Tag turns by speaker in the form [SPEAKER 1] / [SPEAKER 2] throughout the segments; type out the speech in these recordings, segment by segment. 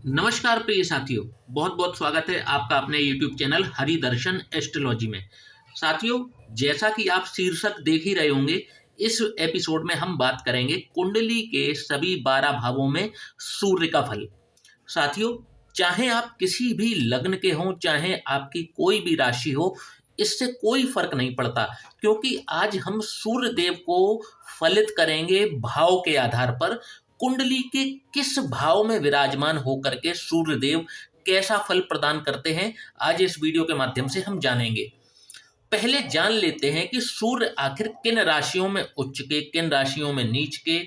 [SPEAKER 1] नमस्कार प्रिय साथियों। बहुत बहुत स्वागत है आपका अपने YouTube चैनल हरिदर्शन एस्ट्रोलॉजी में। साथियों, जैसा कि आप शीर्षक देख ही रहे होंगे, इस एपिसोड में हम बात करेंगे कुंडली के सभी 12 भावों में सूर्य का फल। साथियों, चाहे आप किसी भी लग्न के हों, चाहे आपकी कोई भी राशि हो, इससे कोई फर्क नहीं पड़ता, क्योंकि आज हम सूर्य देव को फलित करेंगे भाव के आधार पर। कुंडली के किस भाव में विराजमान होकर के सूर्य देव कैसा फल प्रदान करते हैं, आज इस वीडियो के माध्यम से हम जानेंगे। पहले जान लेते हैं कि सूर्य आखिर किन राशियों में उच्च के, किन राशियों में नीच के,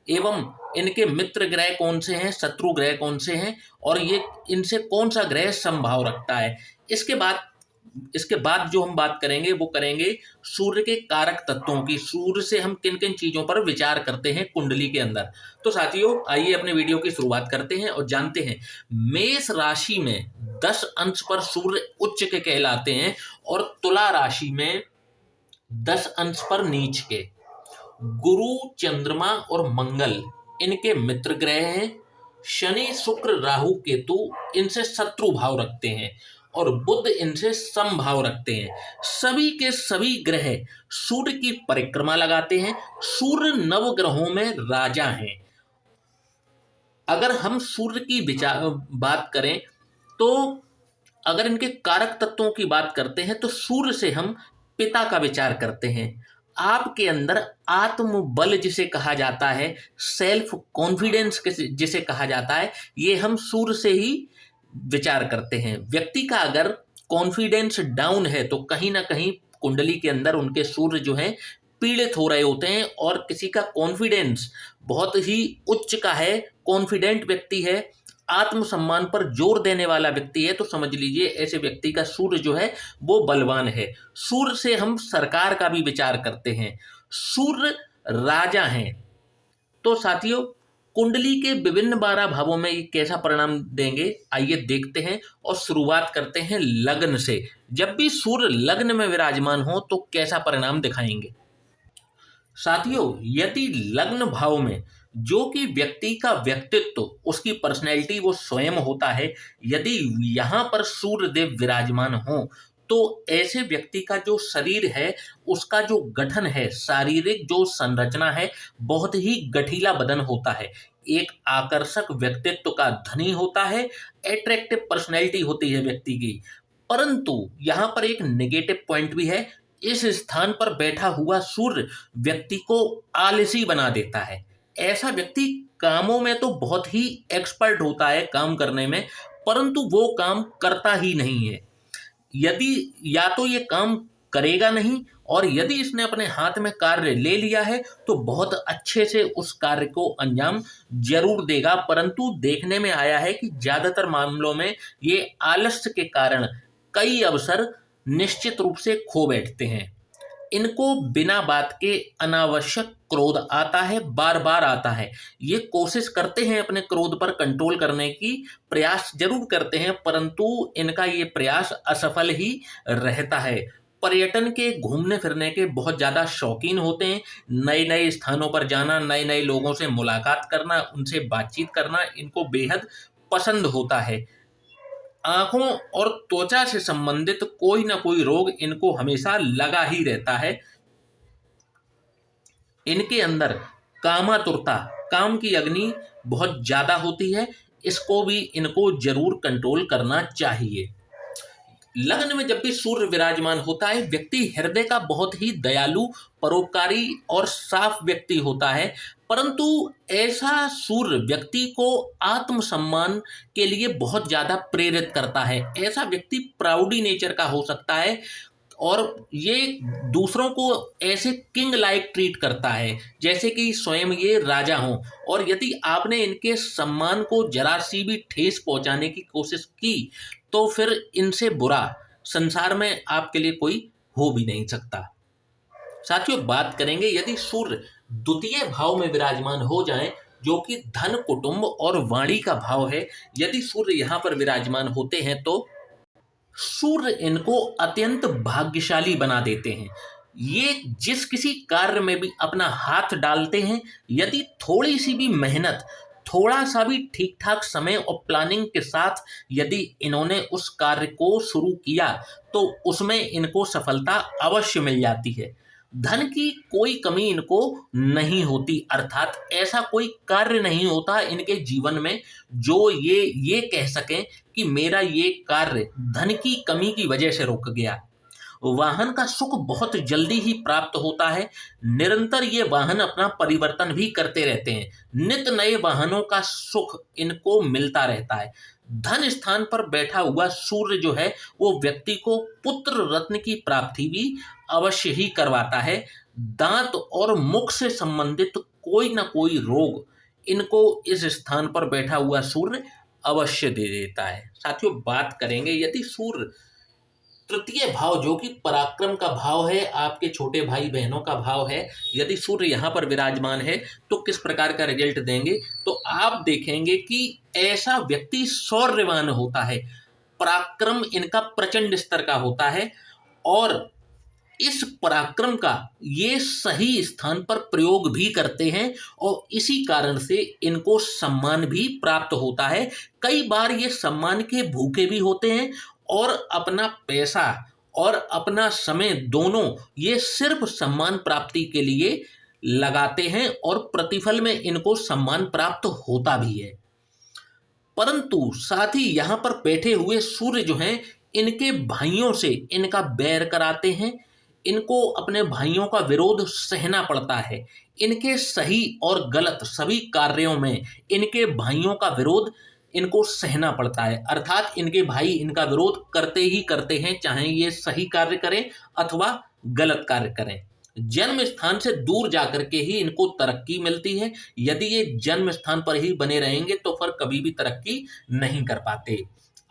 [SPEAKER 1] एवं इनके मित्र ग्रह कौन से हैं, शत्रु ग्रह कौन से हैं, और ये इनसे कौन सा ग्रह समभाव रखता है। इसके बाद जो हम बात करेंगे वो करेंगे सूर्य के कारक तत्वों की। सूर्य से हम किन किन चीजों पर विचार करते हैं कुंडली के अंदर। तो साथियों, आइए अपने वीडियो की शुरुआत करते हैं और जानते हैं मेष राशि में 10 अंश पर सूर्य उच्च के कहलाते हैं और तुला राशि में 10 अंश पर नीच के। गुरु, चंद्रमा और मंगल इनके मित्र ग्रह हैं। शनि, शुक्र, राहु, केतु इनसे शत्रु भाव रखते हैं और बुध इनसे समभाव रखते हैं। सभी के सभी ग्रह सूर्य की परिक्रमा लगाते हैं। सूर्य नवग्रहों में राजा हैं। अगर हम सूर्य की बात करें तो अगर इनके कारक तत्वों की बात करते हैं तो सूर्य से हम पिता का विचार करते हैं। आपके अंदर आत्मबल जिसे कहा जाता है, सेल्फ कॉन्फिडेंस जिसे कहा जाता है, ये हम सूर्य से ही विचार करते हैं। व्यक्ति का अगर कॉन्फिडेंस डाउन है तो कहीं ना कहीं कुंडली के अंदर उनके सूर्य जो है पीड़ित हो रहे होते हैं, और किसी का कॉन्फिडेंस बहुत ही उच्च का है, कॉन्फिडेंट व्यक्ति है, आत्मसम्मान पर जोर देने वाला व्यक्ति है, तो समझ लीजिए ऐसे व्यक्ति का सूर्य जो है वो बलवान है। सूर्य से हम सरकार का भी विचार करते हैं। सूर्य राजा हैं। तो साथियों, कुंडली के विभिन्न 12 भावों में ये कैसा परिणाम देंगे, आइए देखते हैं और शुरुआत करते हैं लग्न से। जब भी सूर्य लग्न में विराजमान हो तो कैसा परिणाम दिखाएंगे। साथियों, यदि लग्न भाव में जो कि व्यक्ति का व्यक्तित्व, उसकी पर्सनैलिटी वो स्वयं होता है, यदि यहाँ पर सूर्य देव विराजमान हो तो ऐसे व्यक्ति का जो शरीर है, उसका जो गठन है, शारीरिक जो संरचना है, बहुत ही गठीला बदन होता है, एक आकर्षक व्यक्तित्व का धनी होता है, एट्रैक्टिव पर्सनैलिटी होती है व्यक्ति की। परंतु यहाँ पर एक नेगेटिव पॉइंट भी है। इस स्थान पर बैठा हुआ सूर्य व्यक्ति को आलसी बना देता है। ऐसा व्यक्ति कामों में तो बहुत ही एक्सपर्ट होता है काम करने में, परंतु वो काम करता ही नहीं है। यदि या तो ये काम करेगा नहीं, और यदि इसने अपने हाथ में कार्य ले लिया है तो बहुत अच्छे से उस कार्य को अंजाम जरूर देगा, परंतु देखने में आया है कि ज्यादातर मामलों में ये आलस्य के कारण कई अवसर निश्चित रूप से खो बैठते हैं। इनको बिना बात के अनावश्यक क्रोध आता है, बार बार आता है। ये कोशिश करते हैं अपने क्रोध पर कंट्रोल करने की, प्रयास जरूर करते हैं, परंतु इनका ये प्रयास असफल ही रहता है। पर्यटन के, घूमने फिरने के बहुत ज़्यादा शौकीन होते हैं। नए नए स्थानों पर जाना, नए नए लोगों से मुलाकात करना, उनसे बातचीत करना इनको बेहद पसंद होता है। आंखों और त्वचा से संबंधित कोई ना कोई रोग इनको हमेशा लगा ही रहता है। इनके अंदर कामातुरता, काम की अग्नि बहुत ज्यादा होती है। इसको भी इनको जरूर कंट्रोल करना चाहिए। लग्न में जब भी सूर्य विराजमान होता है, व्यक्ति हृदय का बहुत ही दयालु, परोपकारी और साफ व्यक्ति होता है, परंतु ऐसा सूर्य व्यक्ति को आत्मसम्मान के लिए बहुत ज्यादा प्रेरित करता है। ऐसा व्यक्ति प्राउडी नेचर का हो सकता है और ये दूसरों को ऐसे किंग लाइक ट्रीट करता है जैसे कि स्वयं ये राजा हों, और यदि आपने इनके सम्मान को जरा सी भी ठेस पहुंचाने की कोशिश की तो फिर इनसे बुरा संसार में आपके लिए कोई हो भी नहीं सकता। साथियों, बात करेंगे यदि सूर्य द्वितीय भाव में विराजमान हो जाए, जो कि धन, कुटुंब और वाणी का भाव है, यदि सूर्य यहाँ पर विराजमान होते हैं तो सूर्य इनको अत्यंत भाग्यशाली बना देते हैं। ये जिस किसी कार्य में भी अपना हाथ डालते हैं, यदि थोड़ी सी भी मेहनत, थोड़ा सा भी ठीक ठाक समय और प्लानिंग के साथ यदि इन्होंने उस कार्य को शुरू किया तो उसमें इनको सफलता अवश्य मिल जाती है। धन की कोई कमी इनको नहीं होती, अर्थात ऐसा कोई कार्य नहीं होता इनके जीवन में जो ये कह सकें कि मेरा ये कार्य धन की कमी की वजह से रुक गया। वाहन का सुख बहुत जल्दी ही प्राप्त होता है। निरंतर ये वाहन अपना परिवर्तन भी करते रहते हैं। नित नए वाहनों का सुख इनको मिलता रहता है। धन स्थान पर बैठा हुआ सूर्य जो है वो व्यक्ति को पुत्र रत्न की प्राप्ति भी अवश्य ही करवाता है। दांत और मुख से संबंधित कोई ना कोई रोग इनको इस स्थान पर बैठा हुआ सूर्य अवश्य दे देता है। साथियों, बात करेंगे यदि सूर्य तृतीय भाव जो कि पराक्रम का भाव है, आपके छोटे भाई बहनों का भाव है, यदि सूर्य यहाँ पर विराजमान है तो किस प्रकार का रिजल्ट देंगे, तो आप देखेंगे कि ऐसा व्यक्ति शौर्यवान होता है, पराक्रम इनका प्रचंड स्तर का होता है और इस पराक्रम का ये सही स्थान पर प्रयोग भी करते हैं और इसी कारण से इनको सम्मान भी प्राप्त होता है। कई बार ये सम्मान के भूखे भी होते हैं और अपना पैसा और अपना समय दोनों ये सिर्फ सम्मान प्राप्ति के लिए लगाते हैं और प्रतिफल में इनको सम्मान प्राप्त होता भी है। परंतु साथ ही यहाँ पर बैठे हुए सूर्य जो हैं इनके भाइयों से इनका बैर कराते हैं। इनको अपने भाइयों का विरोध सहना पड़ता है। इनके सही और गलत सभी कार्यों में इनके भाइयों का विरोध इनको सहना पड़ता है, अर्थात इनके भाई इनका विरोध करते ही करते हैं, चाहे ये सही कार्य करें अथवा गलत कार्य करें। जन्म स्थान से दूर जाकर के ही इनको तरक्की मिलती है। यदि ये जन्म स्थान पर ही बने रहेंगे तो फिर कभी भी तरक्की नहीं कर पाते।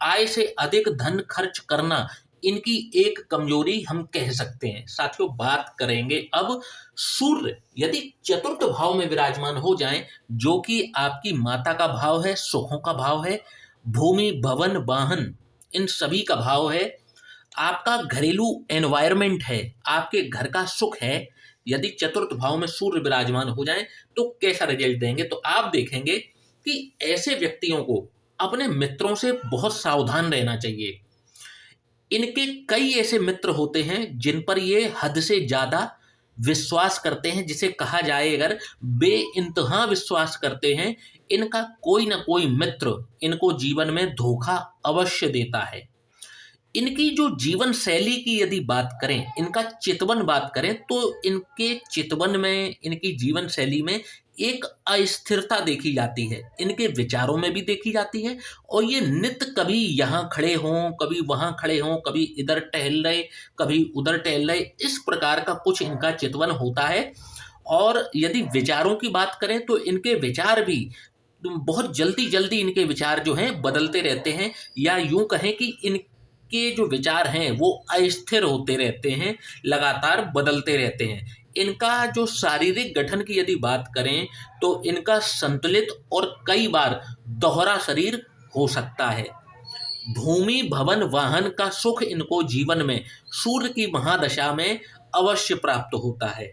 [SPEAKER 1] आय से अधिक धन खर्च करना इनकी एक कमजोरी हम कह सकते हैं। साथियों, बात करेंगे अब सूर्य यदि चतुर्थ भाव में विराजमान हो जाएं, जो कि आपकी माता का भाव है, सुखों का भाव है, भूमि भवन वाहन इन सभी का भाव है, आपका घरेलू एनवायरमेंट है, आपके घर का सुख है, यदि चतुर्थ भाव में सूर्य विराजमान हो जाएं तो कैसा रिजल्ट देंगे, तो आप देखेंगे कि ऐसे व्यक्तियों को अपने मित्रों से बहुत सावधान रहना चाहिए। इनके कई ऐसे मित्र होते हैं जिन पर ये हद से ज्यादा विश्वास करते हैं, जिसे कहा जाए अगर बेइंतहा विश्वास करते हैं। इनका कोई ना कोई मित्र इनको जीवन में धोखा अवश्य देता है। इनकी जो जीवन शैली की यदि बात करें, इनका चितवन बात करें, तो इनके चितवन में इनकी जीवन शैली में एक अस्थिरता देखी जाती है, इनके विचारों में भी देखी जाती है और ये नित्य कभी यहाँ खड़े हों, कभी वहाँ खड़े हों, कभी इधर टहल रहे, कभी उधर टहल रहे, इस प्रकार का कुछ इनका चितवन होता है। और यदि विचारों की बात करें तो इनके विचार भी बहुत जल्दी जल्दी इनके विचार जो हैं बदलते रहते हैं, या यूं कहें कि इनके जो विचार हैं वो अस्थिर होते रहते हैं, लगातार बदलते रहते हैं। इनका जो शारीरिक गठन की यदि बात करें तो इनका संतुलित और कई बार दोहरा शरीर हो सकता है। भूमि भवन वाहन का सुख इनको जीवन में सूर्य की महादशा में अवश्य प्राप्त होता है।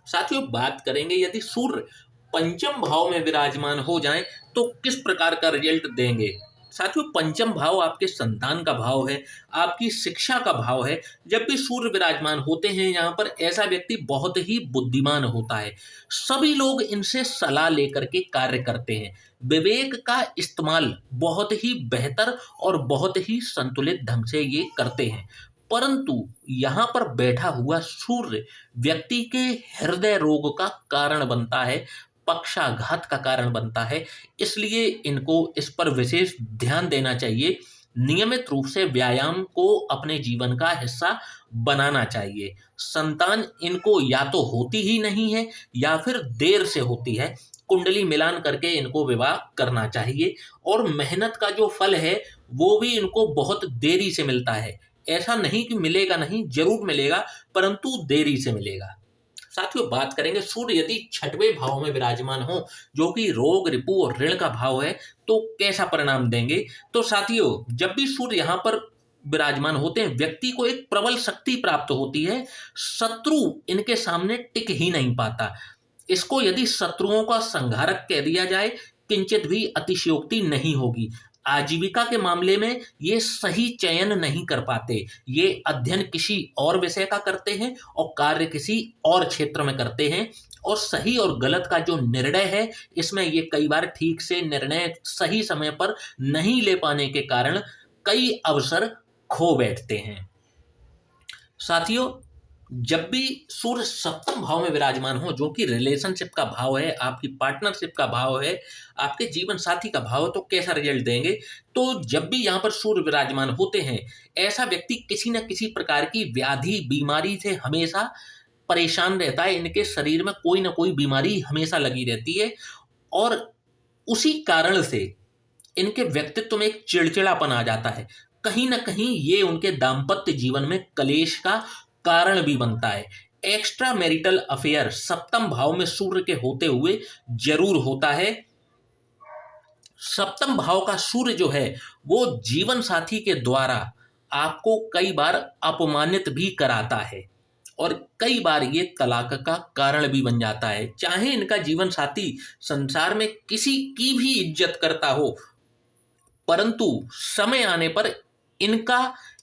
[SPEAKER 1] साथियों, बात करेंगे यदि सूर्य पंचम भाव में विराजमान हो जाएं तो किस प्रकार का रिजल्ट देंगे। साथियों, पंचम भाव आपके संतान का भाव है, आपकी शिक्षा का भाव है। जब भी सूर्य विराजमान होते हैं यहाँ पर, ऐसा व्यक्ति बहुत ही बुद्धिमान होता है। सभी लोग इनसे सलाह लेकर के कार्य करते हैं। विवेक का इस्तेमाल बहुत ही बेहतर और बहुत ही संतुलित ढंग से ये करते हैं। परंतु यहाँ पर बैठा हुआ सूर्य व्यक्ति के हृदय रोग का कारण बनता है, पक्षाघात का कारण बनता है, इसलिए इनको इस पर विशेष ध्यान देना चाहिए। नियमित रूप से व्यायाम को अपने जीवन का हिस्सा बनाना चाहिए। संतान इनको या तो होती ही नहीं है या फिर देर से होती है। कुंडली मिलान करके इनको विवाह करना चाहिए और मेहनत का जो फल है वो भी इनको बहुत देरी से मिलता है। ऐसा नहीं कि मिलेगा नहीं, जरूर मिलेगा, परंतु देरी से मिलेगा। साथियों, बात करेंगे सूर्य यदि छठवें भाव में विराजमान हो, जो कि रोग रिपु और ऋण का भाव है, तो कैसा परिणाम देंगे। तो साथियों, जब भी सूर्य यहाँ पर विराजमान होते हैं, व्यक्ति को एक प्रबल शक्ति प्राप्त होती है। शत्रु इनके सामने टिक ही नहीं पाता। इसको यदि शत्रुओं का संहारक कह दिया जाए, किंचित भी अतिशयोक्ति नहीं होगी। आजीविका के मामले में ये सही चयन नहीं कर पाते, ये अध्ययन किसी और विषय का करते हैं और कार्य किसी और क्षेत्र में करते हैं, और सही और गलत का जो निर्णय है इसमें ये कई बार ठीक से निर्णय सही समय पर नहीं ले पाने के कारण कई अवसर खो बैठते हैं। साथियों, जब भी सूर्य सप्तम भाव में विराजमान हो, जो कि रिलेशनशिप का भाव है, आपकी पार्टनरशिप का भाव है, आपके जीवन साथी का भाव है, तो कैसा रिजल्ट देंगे? तो जब भी यहाँ पर सूर्य विराजमान होते हैं, ऐसा व्यक्ति किसी न किसी प्रकार की व्याधि बीमारी से हमेशा परेशान रहता है। इनके शरीर में कोई ना कोई बीमारी हमेशा लगी रहती है, और उसी कारण से इनके व्यक्तित्व में एक चिड़चिड़ापन आ जाता है। कहीं ना कहीं ये उनके दाम्पत्य जीवन में कलेश का कारण भी बनता है। एक्स्ट्रा मैरिटल अफेयर सप्तम भाव में सूर्य के होते हुए जरूर होता है। सप्तम भाव का सूर्य जो है वो जीवन साथी के द्वारा आपको कई बार अपमानित भी कराता है, और कई बार ये तलाक का कारण भी बन जाता है। चाहे इनका जीवन साथी संसार में किसी की भी इज्जत करता हो, परंतु समय आने पर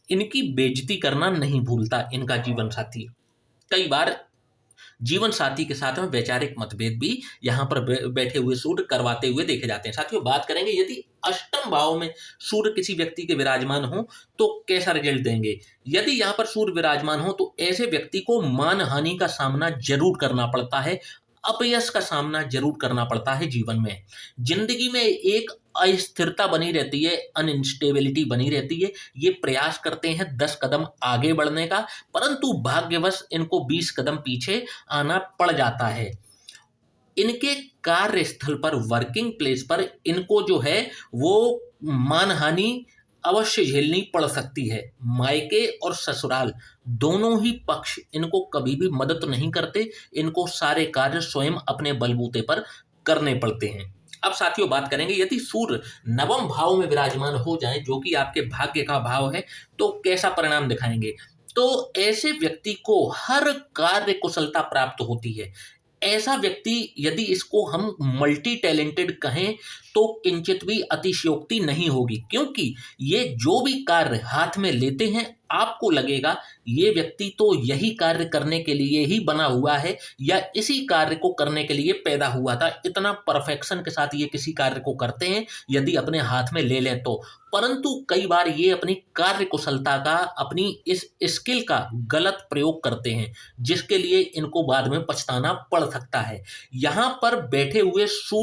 [SPEAKER 1] इनकी बेइज्जती करना नहीं भूलता इनका जीवन साथी। कई बार जीवन साथी के साथ में वैचारिक मतभेद भी यहाँ पर बैठे हुए सूर्य करवाते हुए देखे जाते हैं। साथियों, बात करेंगे यदि अष्टम भाव में सूर्य किसी व्यक्ति के विराजमान हो तो कैसा रिजल्ट देंगे। यदि यहाँ पर सूर्य विराजमान हो तो ऐसे व्यक्ति को मान हानि का सामना जरूर करना पड़ता है, अपयश का सामना जरूर करना पड़ता है। जीवन में, जिंदगी में एक अस्थिरता बनी रहती है, अनइंस्टेबिलिटी बनी रहती है। ये प्रयास करते हैं 10 कदम आगे बढ़ने का, परंतु भाग्यवश इनको 20 कदम पीछे आना पड़ जाता है। इनके कार्यस्थल पर, वर्किंग प्लेस पर इनको जो है वो मानहानि अवश्य झेलनी पड़ सकती है। मायके और ससुराल दोनों ही पक्ष इनको कभी भी मदद नहीं करते, इनको सारे कार्य स्वयं अपने बलबूते पर करने पड़ते हैं। अब साथियों, बात करेंगे यदि सूर्य नवम भाव में विराजमान हो जाए, जो कि आपके भाग्य का भाव है, तो कैसा परिणाम दिखाएंगे। तो ऐसे व्यक्ति को हर कार्य कुशलता प्राप्त होती है। ऐसा व्यक्ति, यदि इसको हम मल्टी टैलेंटेड कहें तो किंचित भी अतिशयोक्ति नहीं होगी, क्योंकि ये जो भी कार्य हाथ में लेते हैं आपको लगेगा ये व्यक्ति तो यही कार्य करने के लिए ही बना हुआ है, या इसी कार्य को करने के लिए पैदा हुआ था। इतना परफेक्शन के साथ ये किसी कार्य को करते हैं यदि अपने हाथ में ले लें तो। परंतु कई बार ये अपनी कार्य कुशलता का, अपनी इस स्किल का गलत प्रयोग करते हैं, जिसके लिए इनको बाद में पछताना पड़ सकता है। यहाँ पर बैठे हुए